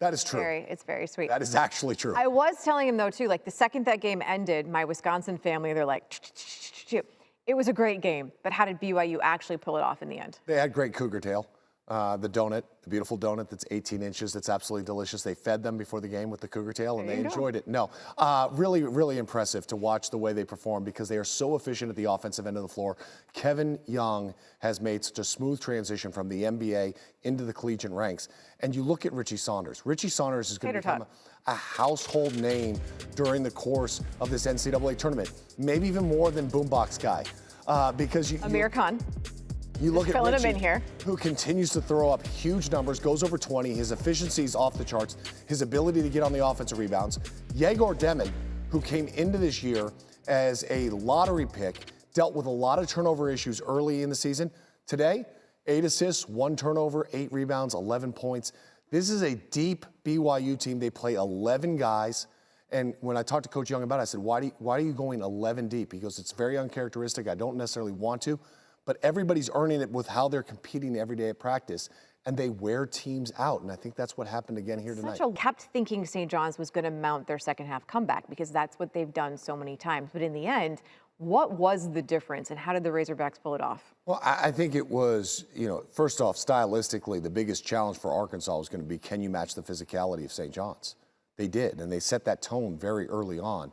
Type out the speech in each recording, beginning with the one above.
That is true. It's very sweet. That is actually true. I was telling him, though, too, like the second that game ended, my Wisconsin family, they're like, it was a great game, but how did BYU actually pull it off in the end? They had great cougar tail. The donut, the beautiful donut that's 18 inches, that's absolutely delicious. They fed them before the game with the cougar tail, and they enjoyed it. No, really, really impressive to watch the way they perform because they are so efficient at the offensive end of the floor. Kevin Young has made such a smooth transition from the NBA into the collegiate ranks. And you look at Richie Saunders. Richie Saunders is going to become a household name during the course of this NCAA tournament, maybe even more than Boombox Guy. Because Amir Khan. You look at filling Richie, him in here, who continues to throw up huge numbers, goes over 20. His efficiency is off the charts. His ability to get on the offensive rebounds. Yegor Demin, who came into this year as a lottery pick, dealt with a lot of turnover issues early in the season. Today, 8 assists, 1 turnover, 8 rebounds, 11 points. This is a deep BYU team. They play 11 guys. And when I talked to Coach Young about it, I said, why are you going 11 deep? He goes, it's very uncharacteristic. I don't necessarily want to. But everybody's earning it with how they're competing every day at practice, and they wear teams out. And I think that's what happened again here tonight. Kept thinking St. John's was going to mount their second half comeback because that's what they've done so many times. But in the end, what was the difference, and how did the Razorbacks pull it off? Well, I think it was, first off, stylistically, the biggest challenge for Arkansas was going to be, can you match the physicality of St. John's? They did, and they set that tone very early on,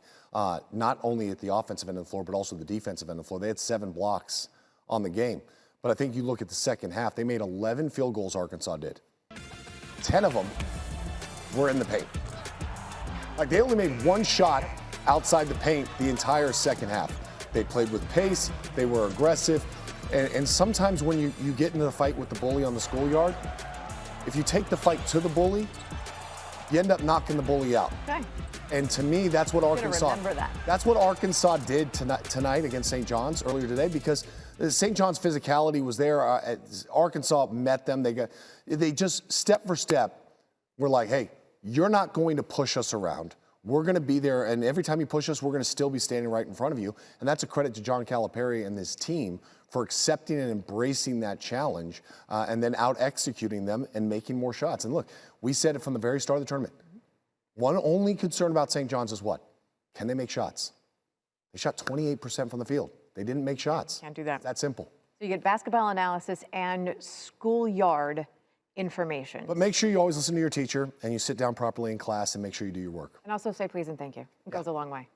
not only at the offensive end of the floor, but also the defensive end of the floor. They had 7 blocks on the game. But I think you look at the second half, they made 11 field goals, Arkansas did. 10 of them were in the paint. Like, they only made 1 shot outside the paint the entire second half. They played with pace, they were aggressive, and sometimes when you get into the fight with the bully on the schoolyard, if you take the fight to the bully, you end up knocking the bully out. Okay. And to me, that's what that's what Arkansas did tonight against St. John's earlier today, because St. John's physicality was there. Arkansas met them. They just step for step were like, hey, you're not going to push us around. We're going to be there, and every time you push us, we're going to still be standing right in front of you. And that's a credit to John Calipari and his team for accepting and embracing that challenge and then out-executing them and making more shots. And look, we said it from the very start of the tournament. One only concern about St. John's is what? Can they make shots? They shot 28% from the field. They didn't make shots. Can't do that. It's that simple. So you get basketball analysis and schoolyard information. But make sure you always listen to your teacher and you sit down properly in class and make sure you do your work. And also say please and thank you. It goes a long way.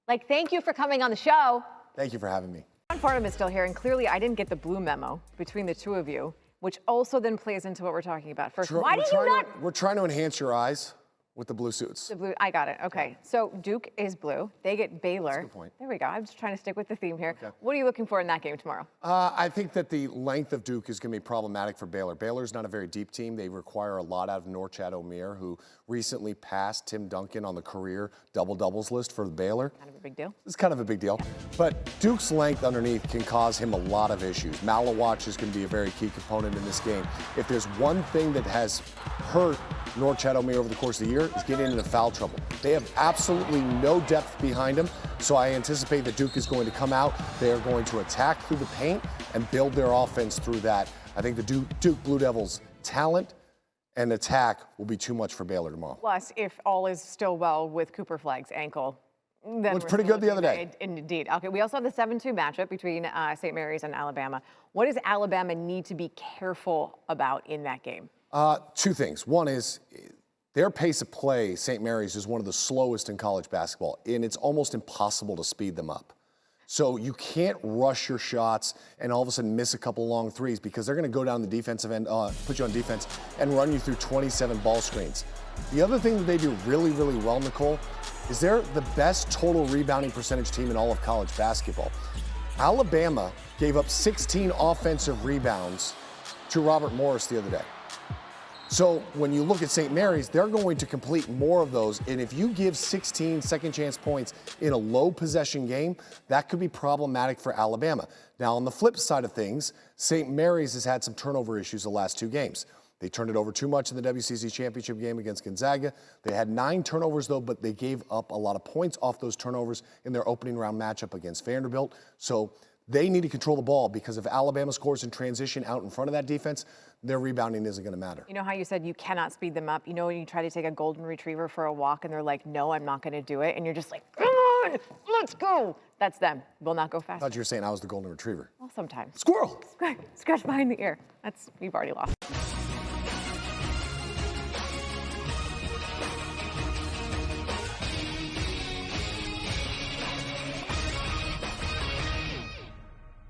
Like, thank you for coming on the show. Thank you for having me. Farnham is still here, and clearly I didn't get the blue memo between the two of you, which also then plays into what we're talking about. First, why do you not? We're trying to enhance your eyes with the blue suits. The blue, I got it. Okay. So Duke is blue. They get Baylor. That's a good point. There we go. I'm just trying to stick with the theme here. Okay. What are you looking for in that game tomorrow? I think that the length of Duke is going to be problematic for Baylor. Baylor's not a very deep team. They require a lot out of Norchad Omier, who recently passed Tim Duncan on the career double-doubles list for Baylor. Kind of a big deal. It's kind of a big deal. But Duke's length underneath can cause him a lot of issues. Malawatch is going to be a very key component in this game. If there's one thing that has hurt Norchad Omier over the course of the year, is getting into foul trouble. They have absolutely no depth behind them, so I anticipate that Duke is going to come out. They are going to attack through the paint and build their offense through that. I think the Duke Blue Devils' talent and attack will be too much for Baylor tomorrow. Plus, if all is still well with Cooper Flagg's ankle, then looked pretty good the other day. Indeed. Okay, we also have the 7-2 matchup between St. Mary's and Alabama. What does Alabama need to be careful about in that game? 2 things. One is their pace of play, St. Mary's, is one of the slowest in college basketball, and it's almost impossible to speed them up. So you can't rush your shots and all of a sudden miss a couple long threes, because they're going to go down the defensive end, put you on defense, and run you through 27 ball screens. The other thing that they do really, really well, Nicole, is they're the best total rebounding percentage team in all of college basketball. Alabama gave up 16 offensive rebounds to Robert Morris the other day. So when you look at St. Mary's, they're going to complete more of those. And if you give 16 second chance points in a low possession game, that could be problematic for Alabama. Now, on the flip side of things, St. Mary's has had some turnover issues the last 2 games. They turned it over too much in the WCC championship game against Gonzaga. They had 9 turnovers, though, but they gave up a lot of points off those turnovers in their opening round matchup against Vanderbilt. So They need to control the ball because if Alabama scores in transition out in front of that defense, their rebounding isn't going to matter. You know how you said you cannot speed them up? You know when you try to take a golden retriever for a walk and they're like, no, I'm not going to do it. And you're just like, come on, let's go. That's them. Will not go I fast. thought you were saying I was the golden retriever. Well, sometimes. Squirrel. Scratch behind the ear. We've already lost.